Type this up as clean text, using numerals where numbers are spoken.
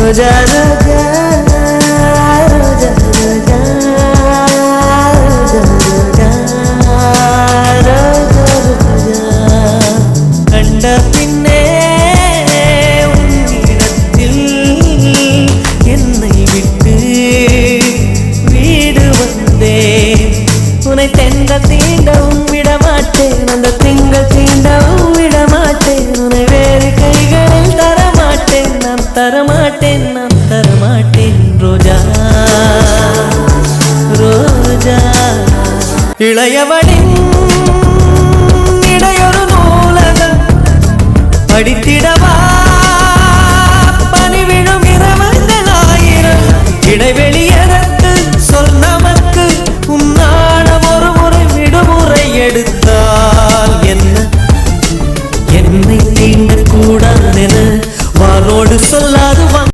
ரோஜா ரோஜா ரோஜா ரோஜா ரோஜா ரோஜா ரோஜா கண்ட பின்னே உன்னிடத்தில் என்னை விட்டு வீடு வந்தேன் உன்னை தென்றல் தீண்டவும் விடமாட்டேன் அந்த திங்கள் தீண்டவும் விடமாட்டேன் உன்னை வேறு கைகளில் தரமாட்டேன் நான் தரமாட்டேன் நான் தரமாட்டேன் ரோஜா ரோஜா இளையவனின் இடையொரு நூலகம் படித்திடவா